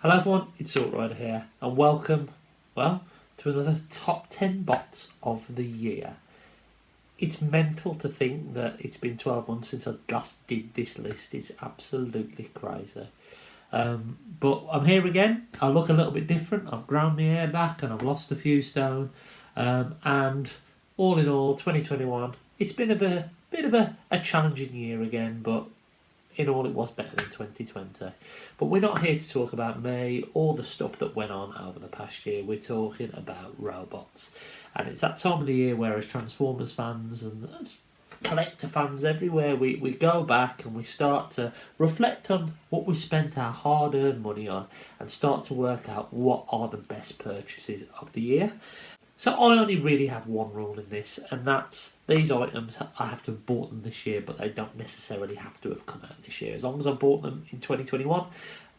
Hello everyone, it's Rider here, and welcome, to another top 10 bots of the year. It's mental to think that it's been 12 months since I last did this list. It's absolutely crazy. But I'm here again. I look a little bit different. I've ground my hair back and I've lost a few stone. And all in all, 2021, it's been a bit of a challenging year again, but in all, it was better than 2020. But we're not here to talk about me or the stuff that went on over the past year. We're talking about robots. And it's that time of the year where, as Transformers fans and as collector fans everywhere, we go back and we start to reflect on what we spent our hard-earned money on and start to work out what are the best purchases of the year. So I only really have one rule in this, and that's these items, I have to have bought them this year, but they don't necessarily have to have come out this year. As long as I bought them in 2021,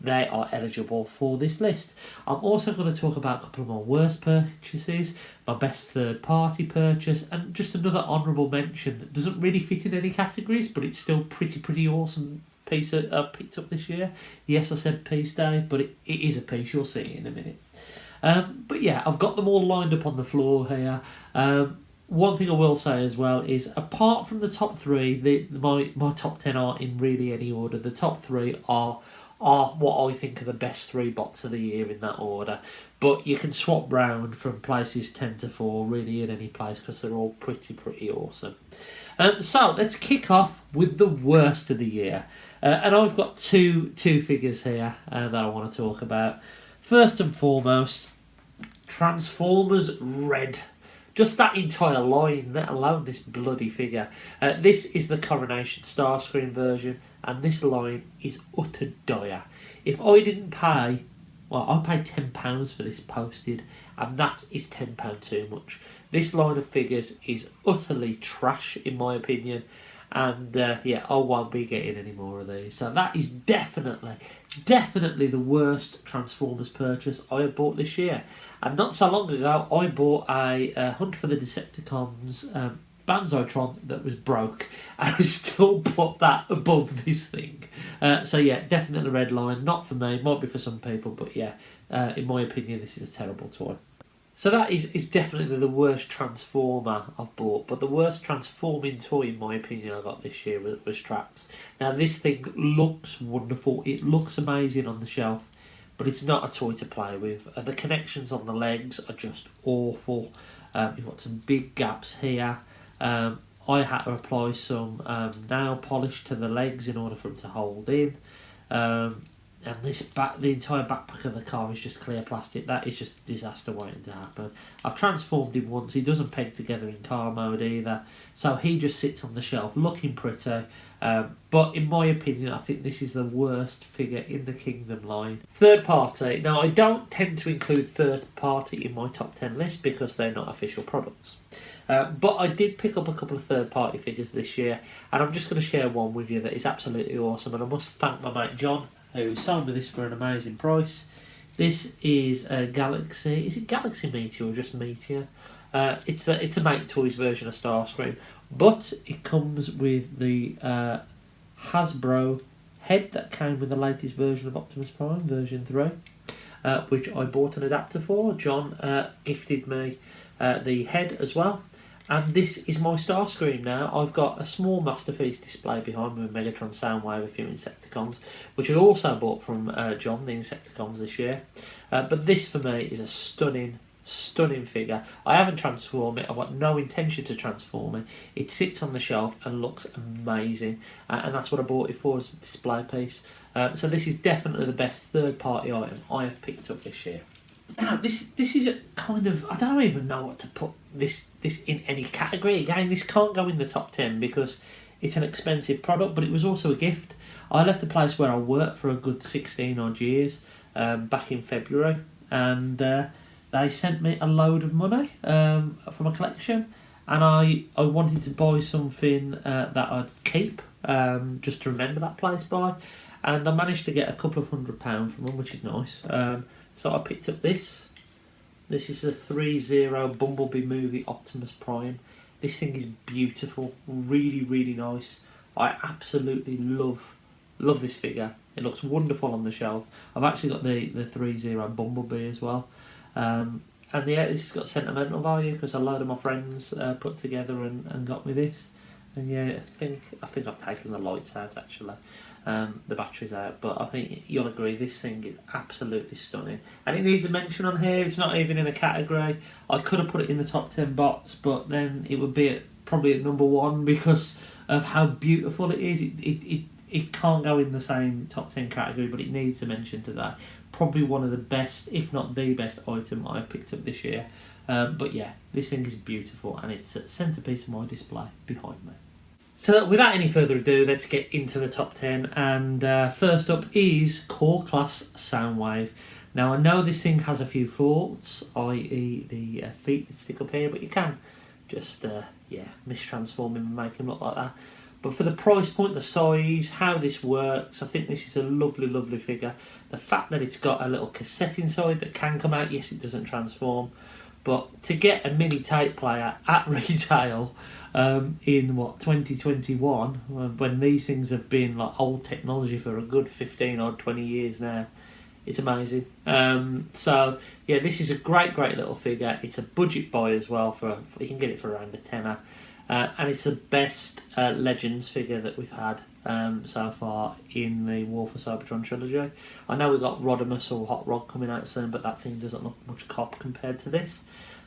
they are eligible for this list. I'm also going to talk about a couple of my worst purchases, my best third-party purchase, and just another honourable mention that doesn't really fit in any categories, but it's still pretty awesome piece I've picked up this year. Yes, I said piece, Dave, but it is a piece. You'll see it in a minute. But yeah, I've got them all lined up on the floor here. One thing I will say as well is, apart from the top three, my top 10 aren't in really any order. The top three are what I think are the best three bots of the year in that order. But you can swap round from places 10 to 4 really in any place because they're all pretty awesome. So let's kick off with the worst of the year. And I've got two figures here that I want to talk about. First and foremost, Transformers Red. Just that entire line, let alone this bloody figure. This is the Coronation Starscream version, and this line is utter dire. If I didn't pay, I paid £10 for this posted, and that is £10 too much. This line of figures is utterly trash, in my opinion. And I won't be getting any more of these. So that is definitely the worst Transformers purchase I have bought this year. And not so long ago, I bought a Hunt for the Decepticons Banzotron that was broke. And I still put that above this thing. Definitely red line. Not for me, might be for some people, but in my opinion, this is a terrible toy. So that is definitely the worst Transformer I've bought, but the worst transforming toy, in my opinion, I got this year was Trax. Now, this thing looks wonderful. It looks amazing on the shelf, but it's not a toy to play with. The connections on the legs are just awful. You've got some big gaps here. I had to apply some nail polish to the legs in order for them to hold in. And the entire backpack of the car is just clear plastic. That is just a disaster waiting to happen. I've transformed him once. He doesn't peg together in car mode either. So he just sits on the shelf looking pretty. But in my opinion, I think this is the worst figure in the Kingdom line. Third party. Now, I don't tend to include third party in my top 10 list because they're not official products. But I did pick up a couple of third-party figures this year, and I'm just going to share one with you that is absolutely awesome. And I must thank my mate John, who sold me this for an amazing price. This is a Galaxy. Is it Galaxy Meteor or just Meteor? It's a Make Toys version of Starscream, but it comes with the Hasbro head that came with the latest version of Optimus Prime, version 3, which I bought an adapter for. John gifted me the head as well. And this is my Starscream now. I've got a small Masterpiece display behind me with Megatron, Soundwave, a few Insecticons, which I also bought from John, the Insecticons, this year. But this, for me, is a stunning figure. I haven't transformed it. I've got no intention to transform it. It sits on the shelf and looks amazing. And that's what I bought it for, as a display piece. So this is definitely the best third-party item I have picked up this year. Now, this is a kind of, I don't even know what to put this in any category. Again, this can't go in the top 10 because it's an expensive product, but it was also a gift. I left the place where I worked for a good 16 odd years back in February, and they sent me a load of money from a collection, and I wanted to buy something that I'd keep just to remember that place by, and I managed to get a couple of £100 from them, which is nice. So I picked up this. This is a 3-0 Bumblebee movie Optimus Prime. This thing is beautiful, really nice. I absolutely love this figure. It looks wonderful on the shelf. I've actually got the 3-0 Bumblebee as well. And yeah, this has got sentimental value because a load of my friends put together and got me this. And yeah, I think I've taken the lights out actually, the batteries out. But I think you'll agree this thing is absolutely stunning, and it needs a mention on here. It's not even in a category. I could have put it in the top 10 bots, but then it would be probably at number 1 because of how beautiful it is. It can't go in the same top 10 category, but it needs a mention today. Probably one of the best, if not the best item I've picked up this year. But yeah, this thing is beautiful, and it's a centrepiece of my display behind me. So without any further ado, let's get into the top 10. And first up is Core Class Soundwave. Now I know this thing has a few faults, i.e. the feet that stick up here, but you can just mistransform him and make him look like that. But for the price point, the size, how this works, I think this is a lovely, lovely figure. The fact that it's got a little cassette inside that can come out, yes, it doesn't transform. But to get a mini tape player at retail in 2021, when these things have been like old technology for a good 15 or 20 years now, it's amazing. So yeah, this is a great little figure. It's a budget buy as well. You can get it for around a tenner, and it's the best Legends figure that we've had so far in the War for Cybertron trilogy. I know we've got Rodimus or Hot Rod coming out soon, but that thing doesn't look much cop compared to this.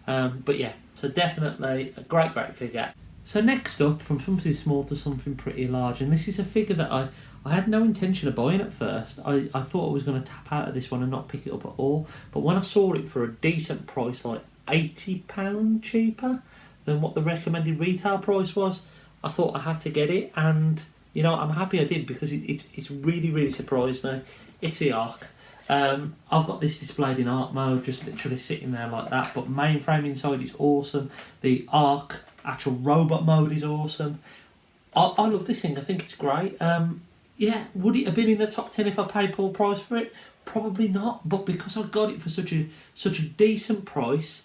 But yeah, so definitely a great figure. So next up, from something small to something pretty large, and this is a figure that I had no intention of buying at first. I thought I was going to tap out of this one and not pick it up at all, but when I saw it for a decent price, like £80 cheaper than what the recommended retail price was, I thought I had to get it, and you know, I'm happy I did because it's really surprised me. It's the Ark. I've got this displayed in art mode, just literally sitting there like that, but mainframe inside is awesome. The Ark actual robot mode is awesome. I love this thing. I think it's great. Yeah, would it have been in the top 10 if I paid full price for it? Probably not, but because I got it for such a decent price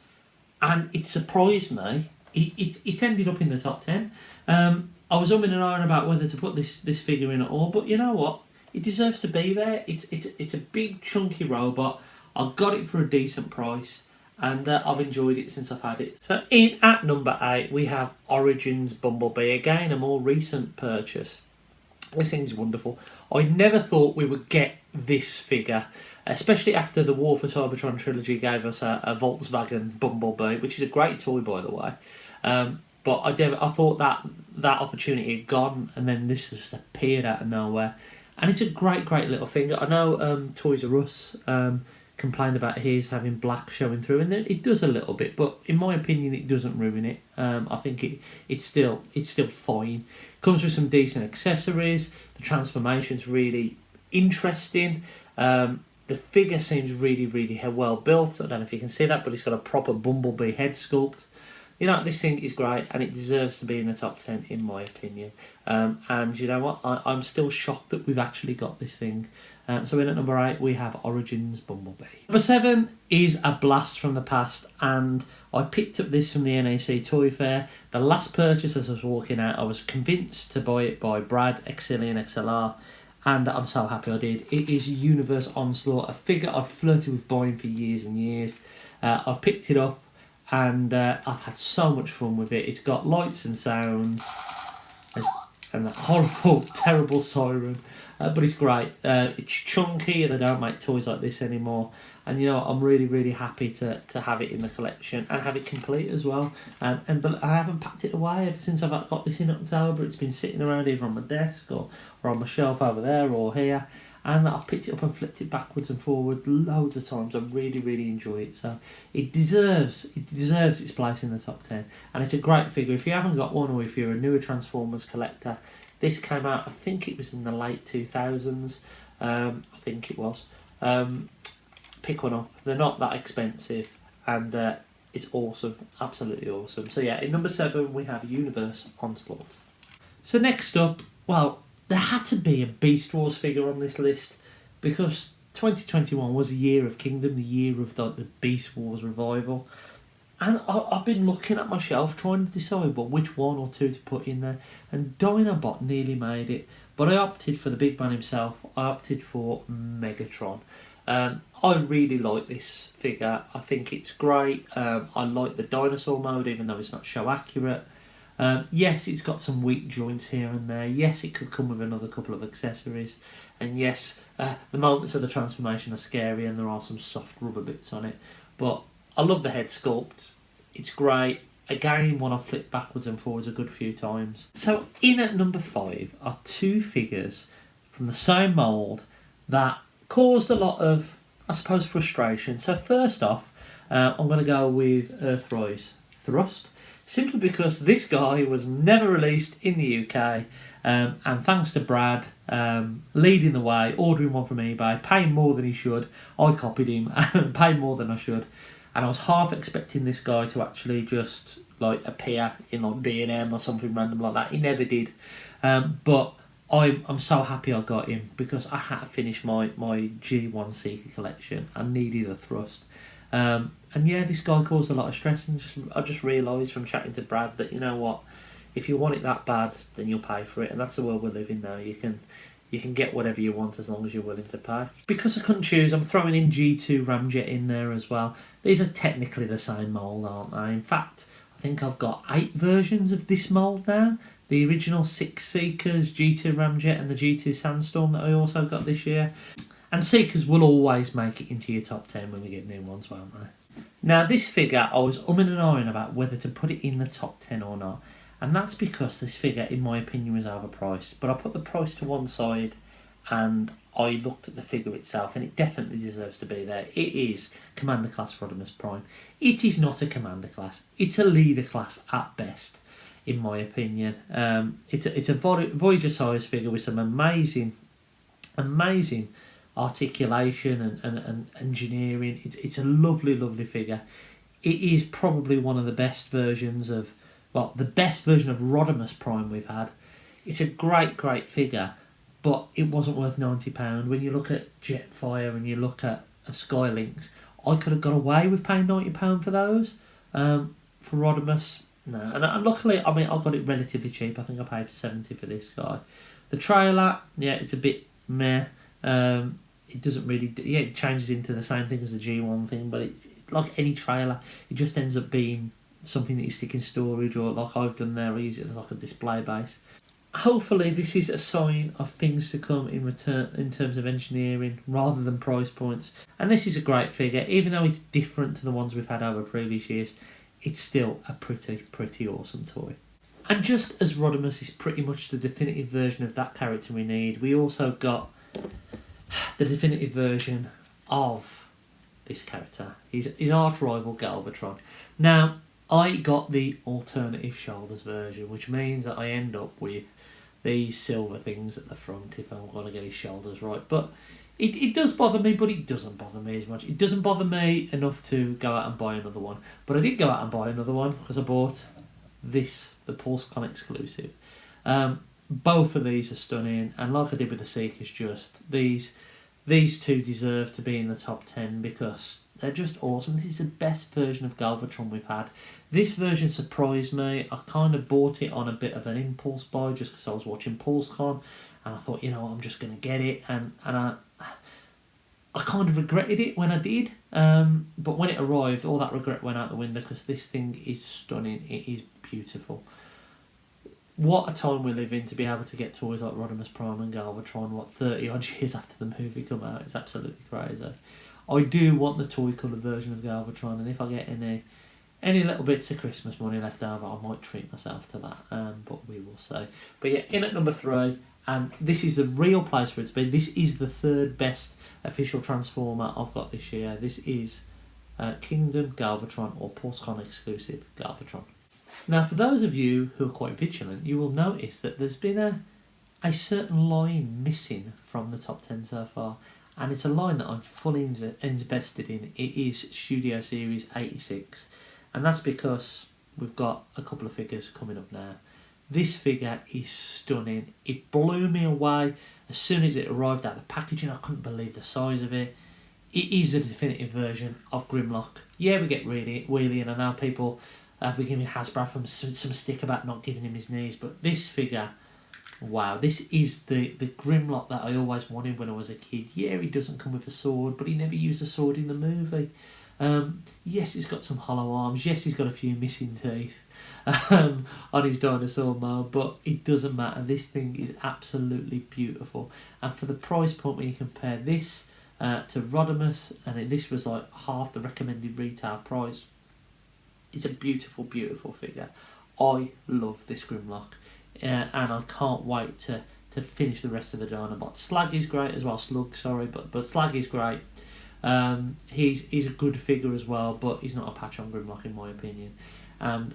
and it surprised me, it's ended up in the top 10. I was umming and ahhing about whether to put this figure in at all, but you know what? It deserves to be there. It's a big chunky robot. I got it for a decent price, and I've enjoyed it since I've had it. So in at number 8 we have Origins Bumblebee, again a more recent purchase. This thing's wonderful. I never thought we would get this figure, especially after the War for Cybertron trilogy gave us a Volkswagen Bumblebee, which is a great toy by the way. But I thought that opportunity had gone, and then this just appeared out of nowhere. And it's a great little figure. I know Toys R Us complained about his having black showing through, and it does a little bit, but in my opinion it doesn't ruin it. I think it's still fine. Comes with some decent accessories. The transformation's really interesting. The figure seems really well built. I don't know if you can see that, but it's got a proper Bumblebee head sculpt. You know, this thing is great, and it deserves to be in the top 10 in my opinion. And you know what? I'm still shocked that we've actually got this thing. So in at number 8 we have Origins Bumblebee. Number 7 is a blast from the past, and I picked up this from the NAC Toy Fair. The last purchase as I was walking out, I was convinced to buy it by Brad, Exilian XLR, and I'm so happy I did. It is Universe Onslaught, a figure I've flirted with buying for years and years. I picked it up, and I've had so much fun with it. It's got lights and sounds and that horrible, terrible siren, but it's great. It's chunky, and they don't make toys like this anymore. And you know, I'm really happy to have it in the collection and have it complete as well. But I haven't packed it away ever since I've got this in October. It's been sitting around either on my desk or on my shelf over there or here. And I've picked it up and flipped it backwards and forwards loads of times. I really enjoy it. So it deserves its place in the top 10. And it's a great figure. If you haven't got one, or if you're a newer Transformers collector, this came out, I think it was in the late 2000s. I think it was. Pick one up. They're not that expensive, and it's awesome. Absolutely awesome. So yeah, in number 7 we have Universe Onslaught. So next up, well, there had to be a Beast Wars figure on this list, because 2021 was a year of Kingdom, the year of the Beast Wars revival. And I've been looking at my shelf trying to decide which one or two to put in there, and Dinobot nearly made it, but I opted for the big man himself. I opted for Megatron. I really like this figure. I think it's great. I like the dinosaur mode, even though it's not show accurate. Yes, it's got some weak joints here and there. Yes, it could come with another couple of accessories. And yes, the moments of the transformation are scary and there are some soft rubber bits on it. But I love the head sculpt. It's great. Again, one I've flipped backwards and forwards a good few times. So in at number 5 are two figures from the same mould that caused a lot of, I suppose, frustration. So first off, I'm going to go with Earthrise Thrust, simply because this guy was never released in the UK, and thanks to Brad leading the way, ordering one from eBay, paying more than he should. I copied him and paid more than I should, and I was half expecting this guy to actually just like appear in like B&M or something random like that. He never did, but I'm so happy I got him because I had to finish my G1 Seeker collection. I needed a Thrust. And yeah, this guy caused a lot of stress, and I just realised from chatting to Brad that, you know what, if you want it that bad, then you'll pay for it, and that's the world we live in now. You can get whatever you want as long as you're willing to pay. Because I couldn't choose, I'm throwing in G2 Ramjet in there as well. These are technically the same mould, aren't they? In fact, I think I've got 8 versions of this mould now. The original 6 Seekers, G2 Ramjet, and the G2 Sandstorm that I also got this year. And Seekers will always make it into your top 10 when we get new ones, won't they? Now, this figure, I was umming and ahhing about whether to put it in the top 10 or not. And that's because this figure, in my opinion, was overpriced. But I put the price to one side and I looked at the figure itself, and it definitely deserves to be there. It is Commander Class Rodimus Prime. It is not a Commander Class. It's a Leader Class at best, in my opinion. It's a Voyager size figure with some amazing articulation and engineering. It's a lovely figure. It is probably one of the best versions of, well, the best version of Rodimus Prime we've had. It's a great figure, but it wasn't worth £90. When you look at Jetfire and you look at a Skylynx, I could have got away with paying £90 for those. For Rodimus, no. And luckily, I mean, I got it relatively cheap. I think I paid $70 for this guy. The trailer, yeah, it's a bit meh. It doesn't really, it changes into the same thing as the G1 thing, but it's like any trailer, it just ends up being something that you stick in storage, or like I've done there, I use it as like a display base. Hopefully this is a sign of things to come in return in terms of engineering rather than price points. And this is a great figure, even though it's different to the ones we've had over previous years. It's still a pretty awesome toy. And just as Rodimus is pretty much the definitive version of that character we need, we also got the definitive version of this character. His arch rival Galvatron. Now, I got the alternative shoulders version, which means that I end up with these silver things at the front if I'm going to get his shoulders right. But it does bother me, but it doesn't bother me as much. It doesn't bother me enough to go out and buy another one. But I did go out and buy another one because I bought this, the PulseCon exclusive. Both of these are stunning, and like I did with the Seekers, just these two deserve to be in the top 10 because they're just awesome. This is the best version of Galvatron we've had. This version surprised me. I kind of bought it on a bit of an impulse buy just because I was watching PulseCon, and I thought, you know, I'm just going to get it, and I kind of regretted it when I did, but when it arrived, all that regret went out the window because this thing is stunning. It is beautiful. What a time we live in to be able to get toys like Rodimus Prime and Galvatron, 30 odd years after the movie come out. It's absolutely crazy. I do want the toy coloured version of Galvatron, and if I get any little bits of Christmas money left over, I might treat myself to that, but we will see. But yeah, in at number 3, and this is the real place for it to be. This is the 3rd best official Transformer I've got this year. This is Kingdom Galvatron, or PulseCon exclusive Galvatron. Now, for those of you who are quite vigilant, you will notice that there's been a certain line missing from the top 10 so far, and it's a line that I'm fully invested in. It is Studio Series 86, and that's because we've got a couple of figures coming up now. This figure is stunning. It blew me away as soon as it arrived out of the packaging. I couldn't believe the size of it. It is a definitive version of Grimlock. Yeah, we get really wheelie, and I know people have been giving Hasbro some stick about not giving him his knees, but this figure, wow, this is the Grimlock that I always wanted when I was a kid. Yeah, he doesn't come with a sword, but he never used a sword in the movie. Yes, he's got some hollow arms. Yes, he's got a few missing teeth on his dinosaur mode, but it doesn't matter. This thing is absolutely beautiful. And for the price point, when you compare this to Rodimus, and this was like half the recommended retail price, it's a beautiful, beautiful figure. I love this Grimlock, and I can't wait to finish the rest of the Dinobots. Slag is great as well. Slug, sorry, but Slag is great. He's a good figure as well, but he's not a patch on Grimlock in my opinion. And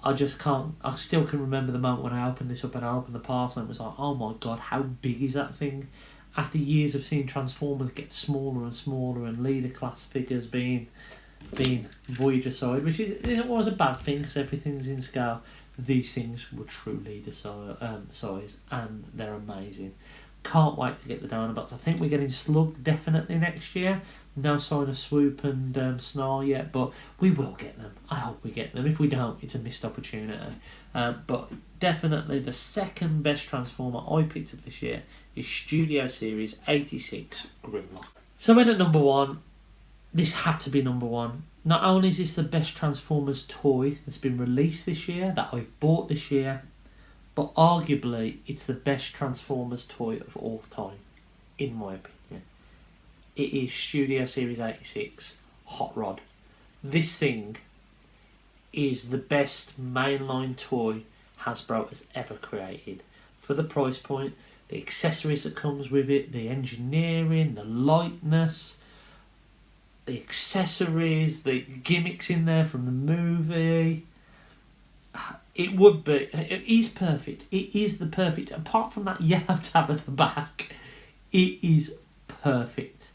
I just can't. I still can remember the moment when I opened this up and I opened the parcel and it was like, oh my god, how big is that thing? After years of seeing Transformers get smaller and smaller and leader class figures being Voyager side, which isn't always a bad thing because everything's in scale. These things were true leader size, and they're amazing. Can't wait to get the Dinobots. I think we're getting Slug definitely next year. No sign of Swoop and Snarl yet, but we will get them. I hope we get them. If we don't, it's a missed opportunity. But definitely the second best Transformer I picked up this year is Studio Series 86 Grimlock. So in at number one, this had to be number one. Not only is this the best Transformers toy that's been released this year, that I've bought this year, but arguably it's the best Transformers toy of all time, in my opinion. It is Studio Series 86 Hot Rod. This thing is the best mainline toy Hasbro has ever created. For the price point, the accessories that comes with it, the engineering, the lightness, the accessories, the gimmicks in there from the movie. It is perfect. It is the perfect, apart from that yellow tab at the back, it is perfect.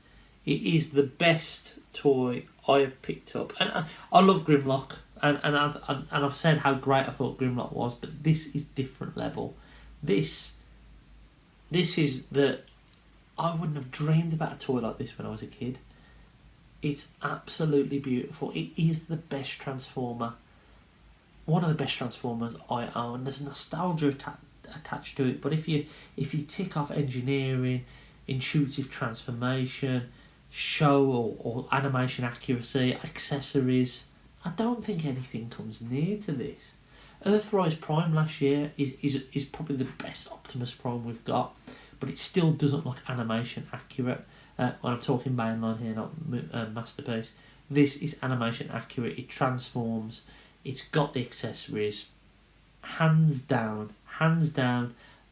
It is the best toy I have picked up. And I love Grimlock, and I've said how great I thought Grimlock was, but this is different level. This is I wouldn't have dreamed about a toy like this when I was a kid. It's absolutely beautiful. It is the best Transformer. One of the best Transformers I own. There's nostalgia attached to it, but if you tick off engineering, intuitive transformation, show or animation accuracy, accessories, I don't think anything comes near to this. Earthrise Prime last year is probably the best Optimus Prime we've got, but it still doesn't look animation accurate. When I'm talking mainline here, not Masterpiece. This is animation accurate. It transforms. It's got the accessories. Hands down,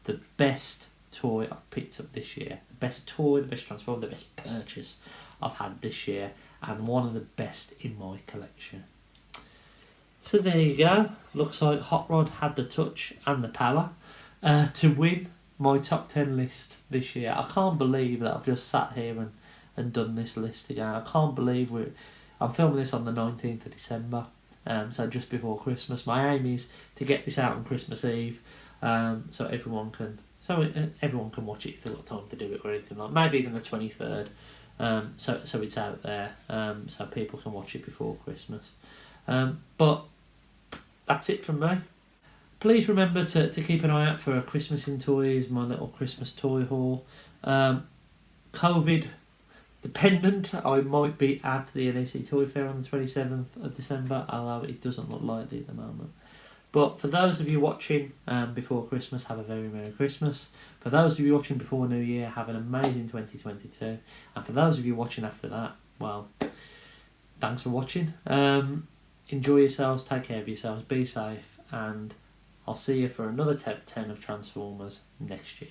the best toy I've picked up this year. The best toy, the best Transformer, the best purchase I've had this year, and one of the best in my collection. So there you go. Looks like Hot Rod had the touch and the power to win my top 10 list this year. I can't believe that I've just sat here and done this list again. I can't believe I'm filming this on the 19th of December, so just before Christmas. My aim is to get this out on Christmas Eve, so everyone can watch it if they've got time to do it, or anything like maybe even the 23rd. So it's out there, so people can watch it before Christmas. But that's it from me. Please remember to keep an eye out for Christmas in Toys, my little Christmas toy haul. COVID dependent, I might be at the NEC Toy Fair on the 27th of December, although it doesn't look likely at the moment. But for those of you watching before Christmas, have a very Merry Christmas. For those of you watching before New Year, have an amazing 2022. And for those of you watching after that, well, thanks for watching. Enjoy yourselves, take care of yourselves, be safe, and I'll see you for another top 10 of Transformers next year.